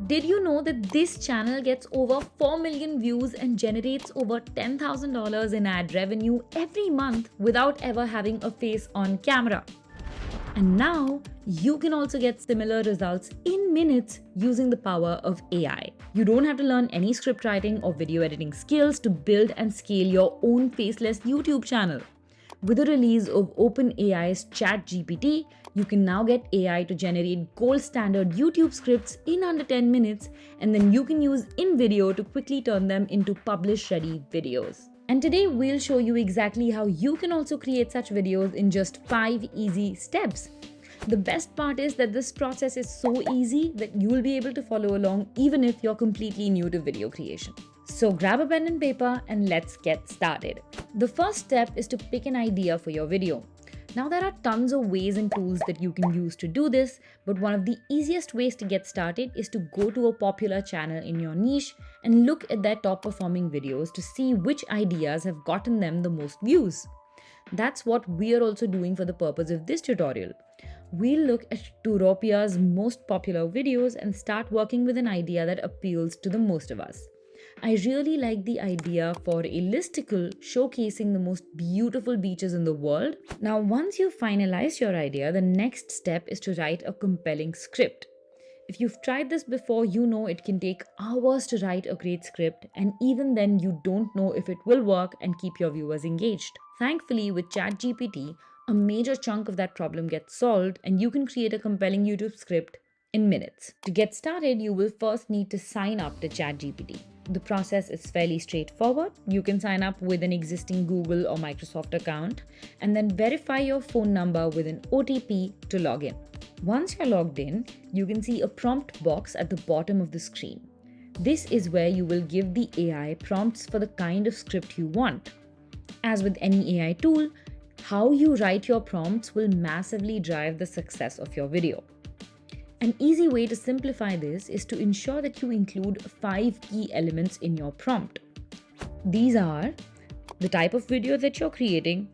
Did you know that this channel gets over 4 million views and generates over $10,000 in ad revenue every month without ever having a face on camera? And now you can also get similar results in minutes using the power of AI. You don't have to learn any script writing or video editing skills to build and scale your own faceless YouTube channel. With the release of OpenAI's Chat GPT, you can now get AI to generate gold standard YouTube scripts in under 10 minutes, and then you can use InVideo to quickly turn them into publish-ready videos. And today we'll show you exactly how you can also create such videos in just 5 easy steps. The best part is that this process is so easy that you'll be able to follow along even if you're completely new to video creation. So grab a pen and paper and let's get started. The first step is to pick an idea for your video. Now there are tons of ways and tools that you can use to do this, but one of the easiest ways to get started is to go to a popular channel in your niche and look at their top performing videos to see which ideas have gotten them the most views. That's what we are also doing for the purpose of this tutorial. We'll look at Turopia's most popular videos and start working with an idea that appeals to the most of us. I really like the idea for a listicle showcasing the most beautiful beaches in the world. Now, once you've finalized your idea, the next step is to write a compelling script. If you've tried this before, you know it can take hours to write a great script, and even then you don't know if it will work and keep your viewers engaged. Thankfully, with Chat GPT, a major chunk of that problem gets solved and you can create a compelling YouTube script in minutes. To get started, you will first need to sign up to Chat GPT. The process is fairly straightforward. You can sign up with an existing Google or Microsoft account and then verify your phone number with an OTP to log in. Once you're logged in, you can see a prompt box at the bottom of the screen. This is where you will give the AI prompts for the kind of script you want. As with any AI tool, how you write your prompts will massively drive the success of your video. An easy way to simplify this is to ensure that you include 5 key elements in your prompt. These are the type of video that you're creating,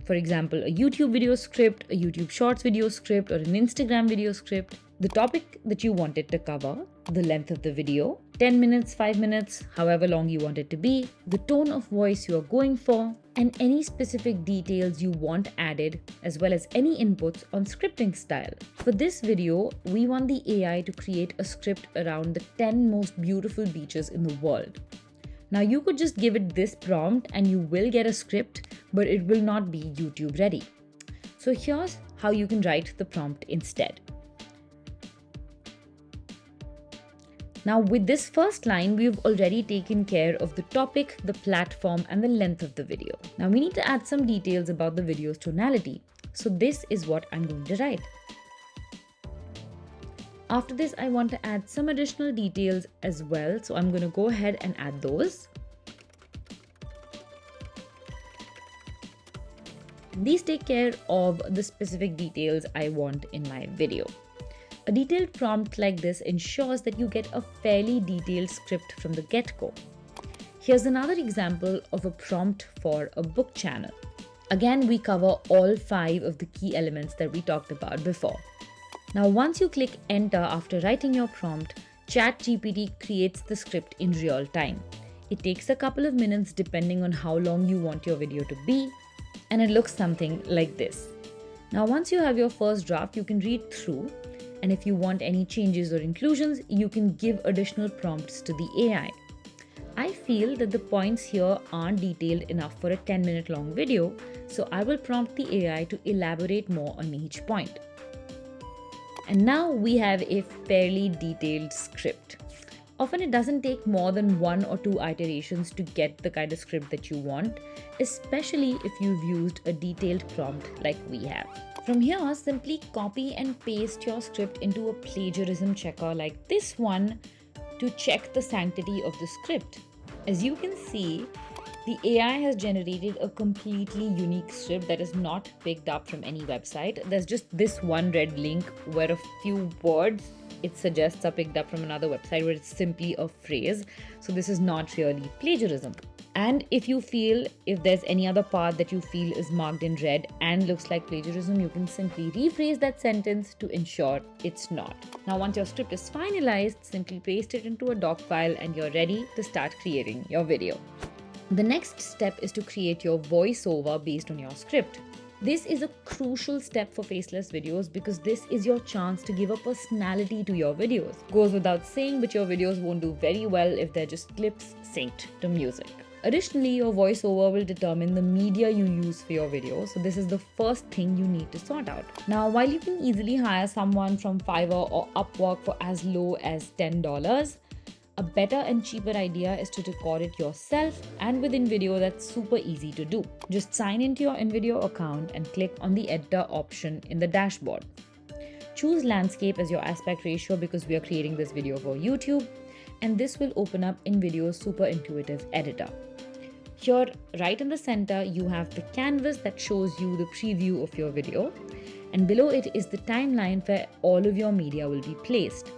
for example, a YouTube video script, a YouTube Shorts video script, or an Instagram video script, the topic that you want it to cover, the length of the video, 10 minutes, 5 minutes, however long you want it to be, the tone of voice you are going for, and any specific details you want added, as well as any inputs on scripting style. For this video, we want the AI to create a script around the 10 most beautiful beaches in the world. Now you could just give it this prompt and you will get a script, but it will not be YouTube ready. So here's how you can write the prompt instead. Now with this first line, we've already taken care of the topic, the platform, and the length of the video. Now we need to add some details about the video's tonality. So this is what I'm going to write. After this, I want to add some additional details as well. So I'm going to go ahead and add those. These take care of the specific details I want in my video. A detailed prompt like this ensures that you get a fairly detailed script from the get-go. Here's another example of a prompt for a book channel. Again, we cover all 5 of the key elements that we talked about before. Now, once you click enter after writing your prompt, ChatGPT creates the script in real time. It takes a couple of minutes depending on how long you want your video to be, and it looks something like this. Now, once you have your first draft, you can read through. And if you want any changes or inclusions, you can give additional prompts to the AI. I feel that the points here aren't detailed enough for a 10-minute long video, so I will prompt the AI to elaborate more on each point. And now we have a fairly detailed script. Often it doesn't take more than 1 or 2 iterations to get the kind of script that you want, especially if you've used a detailed prompt like we have. From here, simply copy and paste your script into a plagiarism checker like this one to check the sanctity of the script. As you can see, the AI has generated a completely unique script that is not picked up from any website. There's just this one red link where a few words it suggests are picked up from another website where it's simply a phrase. So this is not really plagiarism. And if there's any other part that you feel is marked in red and looks like plagiarism, you can simply rephrase that sentence to ensure it's not. Now, once your script is finalized, simply paste it into a doc file and you're ready to start creating your video. The next step is to create your voiceover based on your script. This is a crucial step for faceless videos because this is your chance to give a personality to your videos. Goes without saying, but your videos won't do very well if they're just clips synced to music. Additionally, your voiceover will determine the media you use for your video, so this is the first thing you need to sort out. Now, while you can easily hire someone from Fiverr or Upwork for as low as $10, a better and cheaper idea is to record it yourself, and with InVideo that's super easy to do. Just sign into your InVideo account and click on the editor option in the dashboard. Choose landscape as your aspect ratio because we are creating this video for YouTube, and this will open up InVideo's super intuitive editor. Here, right in the center, you have the canvas that shows you the preview of your video, and below it is the timeline where all of your media will be placed.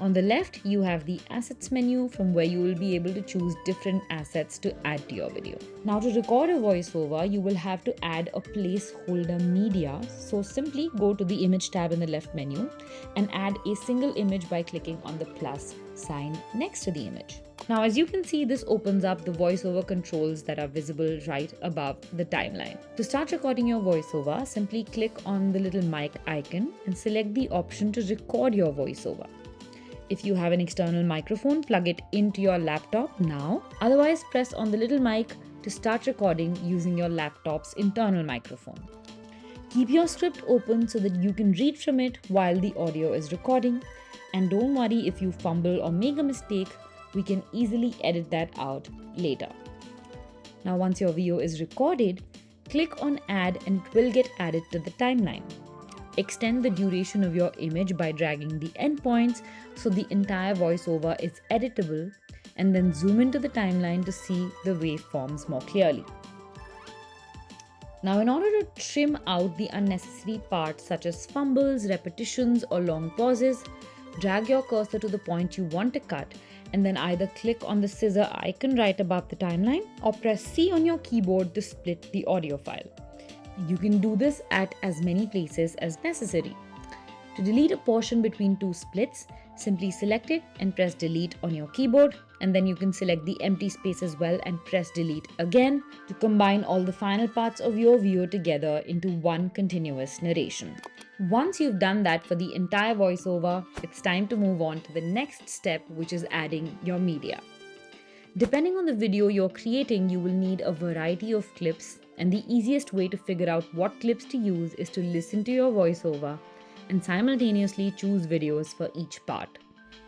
On the left, you have the assets menu from where you will be able to choose different assets to add to your video. Now, to record a voiceover, you will have to add a placeholder media. So simply go to the image tab in the left menu and add a single image by clicking on the plus sign next to the image. Now, as you can see, this opens up the voiceover controls that are visible right above the timeline. To start recording your voiceover, simply click on the little mic icon and select the option to record your voiceover. If you have an external microphone, plug it into your laptop now. Otherwise, press on the little mic to start recording using your laptop's internal microphone. Keep your script open so that you can read from it while the audio is recording. And don't worry if you fumble or make a mistake, we can easily edit that out later. Now, once your video is recorded, click on Add and it will get added to the timeline. Extend the duration of your image by dragging the endpoints so the entire voiceover is editable, and then zoom into the timeline to see the waveforms more clearly. Now, in order to trim out the unnecessary parts such as fumbles, repetitions, or long pauses, drag your cursor to the point you want to cut and then either click on the scissor icon right above the timeline or press C on your keyboard to split the audio file. You can do this at as many places as necessary. To delete a portion between two splits, simply select it and press delete on your keyboard, and then you can select the empty space as well and press delete again to combine all the final parts of your video together into one continuous narration. Once you've done that for the entire voiceover, it's time to move on to the next step, which is adding your media. Depending on the video you're creating, you will need a variety of clips, and the easiest way to figure out what clips to use is to listen to your voiceover and simultaneously choose videos for each part.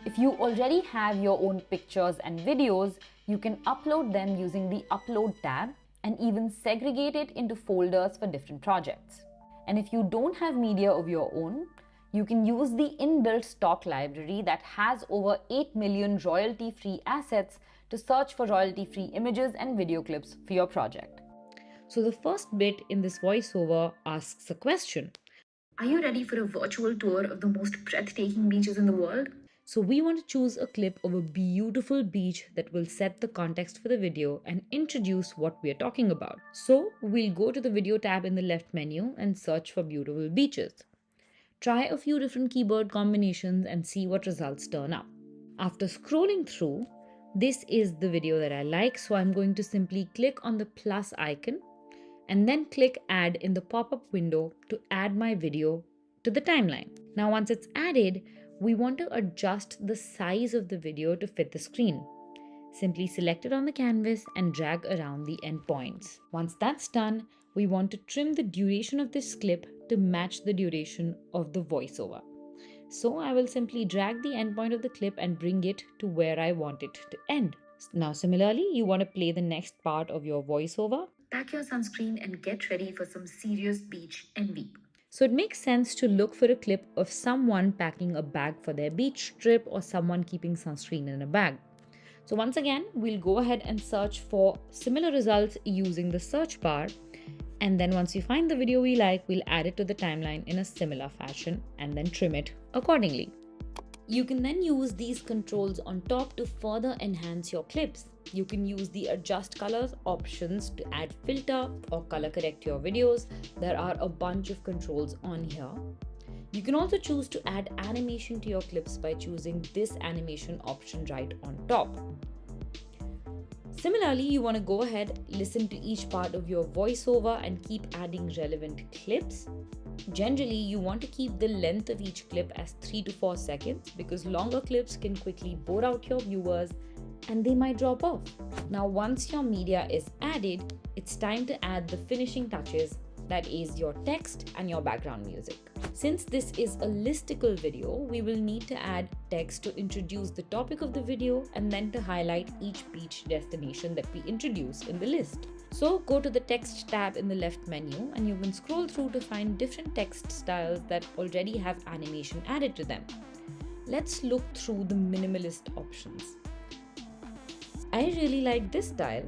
If you already have your own pictures and videos, you can upload them using the Upload tab and even segregate it into folders for different projects. And if you don't have media of your own, you can use the inbuilt stock library that has over 8 million royalty-free assets to search for royalty-free images and video clips for your project. So the first bit in this voiceover asks a question. Are you ready for a virtual tour of the most breathtaking beaches in the world? So we want to choose a clip of a beautiful beach that will set the context for the video and introduce what we are talking about. So we'll go to the video tab in the left menu and search for beautiful beaches. Try a few different keyboard combinations and see what results turn up. After scrolling through, this is the video that I like, so I'm going to simply click on the plus icon and then click add in the pop-up window to add my video to the timeline. Now, once it's added, we want to adjust the size of the video to fit the screen. Simply select it on the canvas and drag around the endpoints. Once that's done, we want to trim the duration of this clip to match the duration of the voiceover. So I will simply drag the endpoint of the clip and bring it to where I want it to end. Now, similarly, you want to play the next part of your voiceover. Pack your sunscreen and get ready for some serious beach envy. So it makes sense to look for a clip of someone packing a bag for their beach trip or someone keeping sunscreen in a bag. So once again, we'll go ahead and search for similar results using the search bar. And then once we find the video we like, we'll add it to the timeline in a similar fashion and then trim it accordingly. You can then use these controls on top to further enhance your clips. You can use the adjust colors options to add filter or color correct your videos. There are a bunch of controls on here. You can also choose to add animation to your clips by choosing this animation option right on top. Similarly, you want to go ahead, listen to each part of your voiceover and keep adding relevant clips. Generally, you want to keep the length of each clip as 3 to 4 seconds because longer clips can quickly bore out your viewers and they might drop off. Now, once your media is added, it's time to add the finishing touches, that is your text and your background music. Since this is a listicle video, we will need to add text to introduce the topic of the video and then to highlight each beach destination that we introduce in the list. So go to the text tab in the left menu and you can scroll through to find different text styles that already have animation added to them. Let's look through the minimalist options. I really like this style.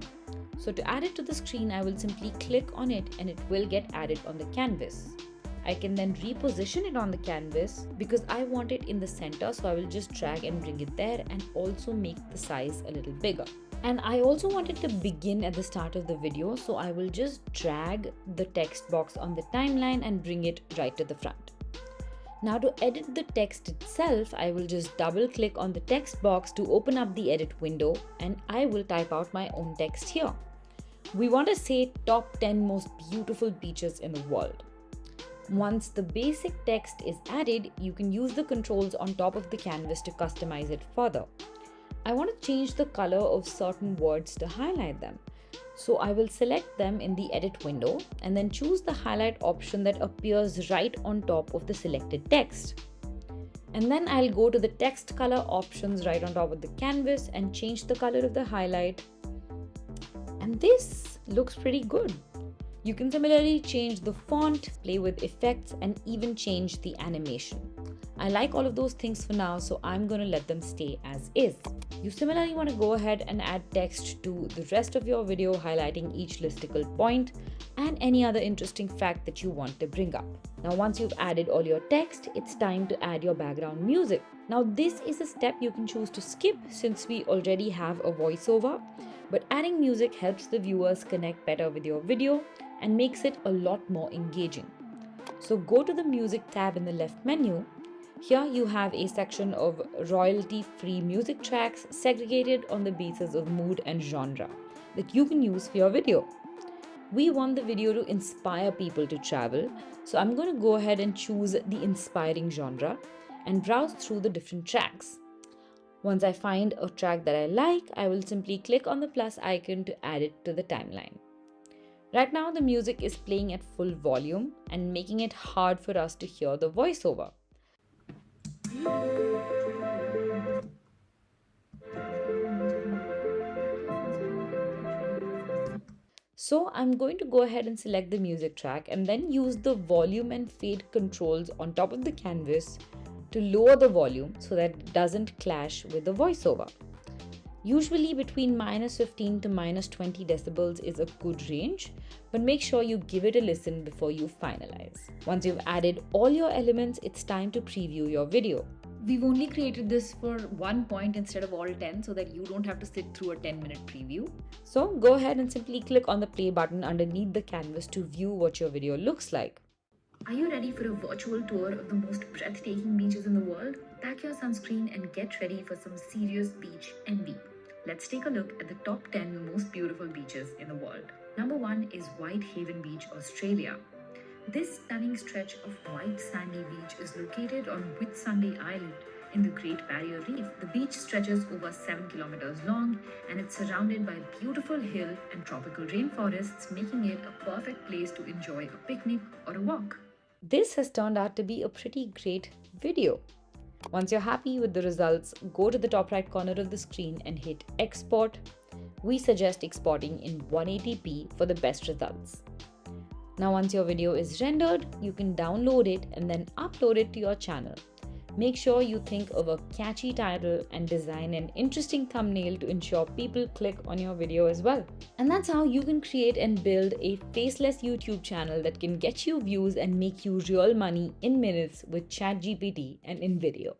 So to add it to the screen, I will simply click on it and it will get added on the canvas. I can then reposition it on the canvas because I want it in the center, so I will just drag and bring it there and also make the size a little bigger. And I also want it to begin at the start of the video, so I will just drag the text box on the timeline and bring it right to the front. Now to edit the text itself, I will just double click on the text box to open up the edit window and I will type out my own text here. We want to say top 10 most beautiful beaches in the world. Once the basic text is added, you can use the controls on top of the canvas to customize it further. I want to change the color of certain words to highlight them. So I will select them in the edit window and then choose the highlight option that appears right on top of the selected text. And then I'll go to the text color options right on top of the canvas and change the color of the highlight. And this looks pretty good. You can similarly change the font, play with effects, and even change the animation. I like all of those things for now, so I'm going to let them stay as is. You similarly want to go ahead and add text to the rest of your video, highlighting each listicle point and any other interesting fact that you want to bring up. Now, once you've added all your text, it's time to add your background music. Now, this is a step you can choose to skip since we already have a voiceover, but adding music helps the viewers connect better with your video and makes it a lot more engaging. So go to the music tab in the left menu. Here you have a section of royalty-free music tracks segregated on the basis of mood and genre that you can use for your video. We want the video to inspire people to travel, so I'm going to go ahead and choose the inspiring genre and browse through the different tracks. Once I find a track that I like, I will simply click on the plus icon to add it to the timeline. Right now, the music is playing at full volume and making it hard for us to hear the voiceover. So I'm going to go ahead and select the music track and then use the volume and fade controls on top of the canvas to lower the volume so that it doesn't clash with the voiceover. Usually between -15 to -20 decibels is a good range, but make sure you give it a listen before you finalize. Once you've added all your elements, it's time to preview your video. We've only created this for one point instead of all 10 so that you don't have to sit through a 10-minute preview. So go ahead and simply click on the play button underneath the canvas to view what your video looks like. Are you ready for a virtual tour of the most breathtaking beaches in the world? Pack your sunscreen and get ready for some serious beach envy. Let's take a look at the top 10 most beautiful beaches in the world. Number 1 is Whitehaven Beach, Australia. This stunning stretch of white sandy beach is located on Whitsunday Island in the Great Barrier Reef. The beach stretches over 7 kilometers long and it's surrounded by beautiful hill and tropical rainforests, making it a perfect place to enjoy a picnic or a walk. This has turned out to be a pretty great video. Once you're happy with the results, go to the top right corner of the screen and hit export. We suggest exporting in 180p for the best results. Now once your video is rendered, you can download it and then upload it to your channel. Make sure you think of a catchy title and design an interesting thumbnail to ensure people click on your video as well. And that's how you can create and build a faceless YouTube channel that can get you views and make you real money in minutes with Chat GPT and InVideo.